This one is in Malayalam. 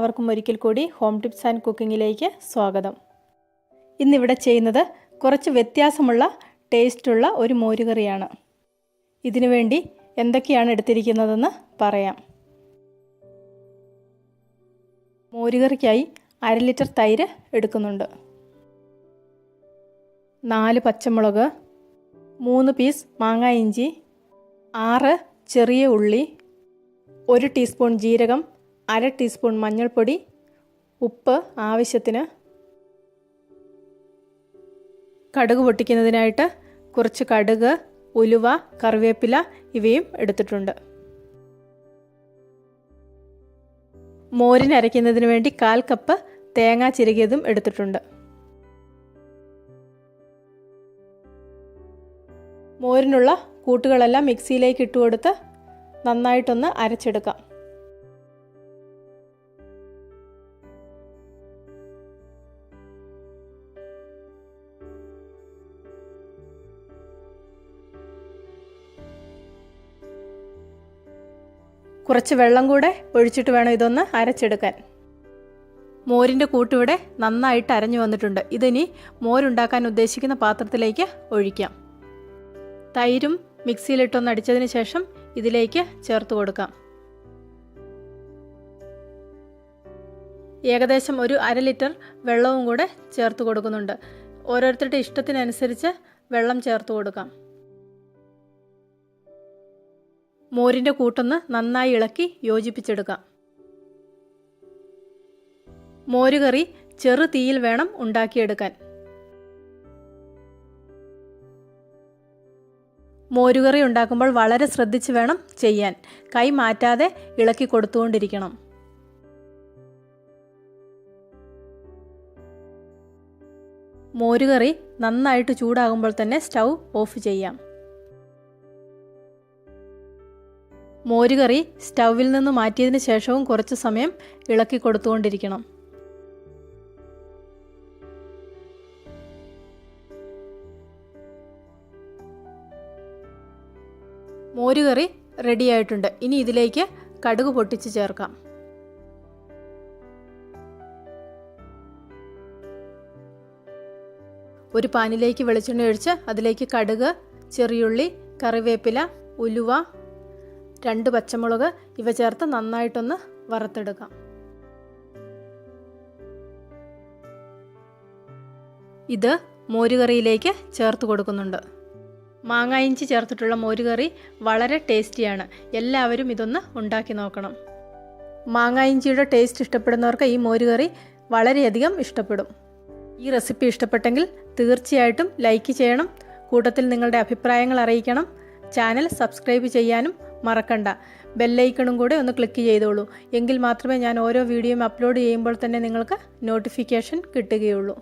എല്ലാവർക്കും ഒരിക്കൽ കൂടി ഹോം ടിപ്സ് ആൻഡ് കുക്കിങ്ങിലേക്ക് സ്വാഗതം. ഇന്നിവിടെ ചെയ്യുന്നത് കുറച്ച് വ്യത്യാസമുള്ള ടേസ്റ്റുള്ള ഒരു മോരുകറിയാണ്. ഇതിനു വേണ്ടി എന്തൊക്കെയാണ് എടുത്തിരിക്കുന്നതെന്ന് പറയാം. മോരുകറിക്കായി 1/2 ലിറ്റർ തൈര് എടുക്കുന്നുണ്ട്. 4 പച്ചമുളക്, 3 പീസ് മാങ്ങ ഇഞ്ചി, 6 ചെറിയ ഉള്ളി, 1 ടീസ്പൂൺ ജീരകം, 1/2 ടീസ്പൂൺ മഞ്ഞൾപ്പൊടി, ഉപ്പ് ആവശ്യത്തിന്. കടുക് പൊട്ടിക്കുന്നതിനായിട്ട് കുറച്ച് കടുക്, ഉലുവ, കറിവേപ്പില ഇവയും എടുത്തിട്ടുണ്ട്. മോരിന് അരയ്ക്കുന്നതിന് വേണ്ടി 1/4 കപ്പ് തേങ്ങ ചിരകിയതും എടുത്തിട്ടുണ്ട്. മോരിനുള്ള കൂട്ടുകളെല്ലാം മിക്സിയിലേക്ക് ഇട്ടുകൊടുത്ത് നന്നായിട്ടൊന്ന് അരച്ചെടുക്കാം. കുറച്ച് വെള്ളം കൂടെ ഒഴിച്ചിട്ട് വേണം ഇതൊന്ന് അരച്ചെടുക്കാൻ. മോരിൻ്റെ കൂട്ടിവിടെ നന്നായിട്ട് അരഞ്ഞു വന്നിട്ടുണ്ട്. ഇതിനി മോരുണ്ടാക്കാൻ ഉദ്ദേശിക്കുന്ന പാത്രത്തിലേക്ക് ഒഴിക്കാം. തൈരും മിക്സിയിലിട്ടൊന്ന് അടിച്ചതിന് ശേഷം ഇതിലേക്ക് ചേർത്ത് കൊടുക്കാം. ഏകദേശം ഒരു 1/2 ലിറ്റർ വെള്ളവും കൂടെ ചേർത്ത് കൊടുക്കുന്നുണ്ട്. ഓരോരുത്തരുടെ ഇഷ്ടത്തിനനുസരിച്ച് വെള്ളം ചേർത്ത് കൊടുക്കാം. മോരിൻ്റെ കൂട്ടൊന്ന് നന്നായി ഇളക്കി യോജിപ്പിച്ചെടുക്കാം. മോരുകറി ചെറു തീയിൽ വേണം ഉണ്ടാക്കിയെടുക്കാൻ. മോരുകറി ഉണ്ടാക്കുമ്പോൾ വളരെ ശ്രദ്ധിച്ച് വേണം ചെയ്യാൻ. കൈ മാറ്റാതെ ഇളക്കി കൊടുത്തുകൊണ്ടിരിക്കണം. മോരുകറി നന്നായിട്ട് ചൂടാകുമ്പോൾ തന്നെ സ്റ്റൗ ഓഫ് ചെയ്യാം. മോരുകറി സ്റ്റൗവിൽ നിന്ന് മാറ്റിയതിന് ശേഷവും കുറച്ച് സമയം ഇളക്കി കൊടുത്തുകൊണ്ടിരിക്കണം. മോരുകറി റെഡിയായിട്ടുണ്ട്. ഇനി ഇതിലേക്ക് കടുക് പൊട്ടിച്ച് ചേർക്കാം. ഒരു പാനിലേക്ക് വെളിച്ചെണ്ണ ഒഴിച്ച് അതിലേക്ക് കടുക്, ചെറിയുള്ളി, കറിവേപ്പില, ഉലുവ, 2 പച്ചമുളക് ഇവ ചേർത്ത് നന്നായിട്ടൊന്ന് വറുത്തെടുക്കാം. ഇത് മോരുകറിയിലേക്ക് ചേർത്ത് കൊടുക്കുന്നുണ്ട്. മാങ്ങ ഇഞ്ചി ചേർത്തിട്ടുള്ള മോരുകറി വളരെ ടേസ്റ്റിയാണ്. എല്ലാവരും ഇതൊന്ന് ഉണ്ടാക്കി നോക്കണം. മാങ്ങ ഇഞ്ചിയുടെ ടേസ്റ്റ് ഇഷ്ടപ്പെടുന്നവർക്ക് ഈ മോരുകറി വളരെയധികം ഇഷ്ടപ്പെടും. ഈ റെസിപ്പി ഇഷ്ടപ്പെട്ടെങ്കിൽ തീർച്ചയായിട്ടും ലൈക്ക് ചെയ്യണം. കൂട്ടത്തിൽ നിങ്ങളുടെ അഭിപ്രായങ്ങൾ അറിയിക്കണം. ചാനൽ സബ്സ്ക്രൈബ് ചെയ്യാനും മറക്കണ്ട. ബെല്ലൈക്കണും കൂടെ ഒന്ന് ക്ലിക്ക് ചെയ്തോളൂ. എങ്കിൽ മാത്രമേ ഞാൻ ഓരോ വീഡിയോയും അപ്ലോഡ് ചെയ്യുമ്പോൾ തന്നെ നിങ്ങൾക്ക് നോട്ടിഫിക്കേഷൻ കിട്ടുകയുള്ളൂ.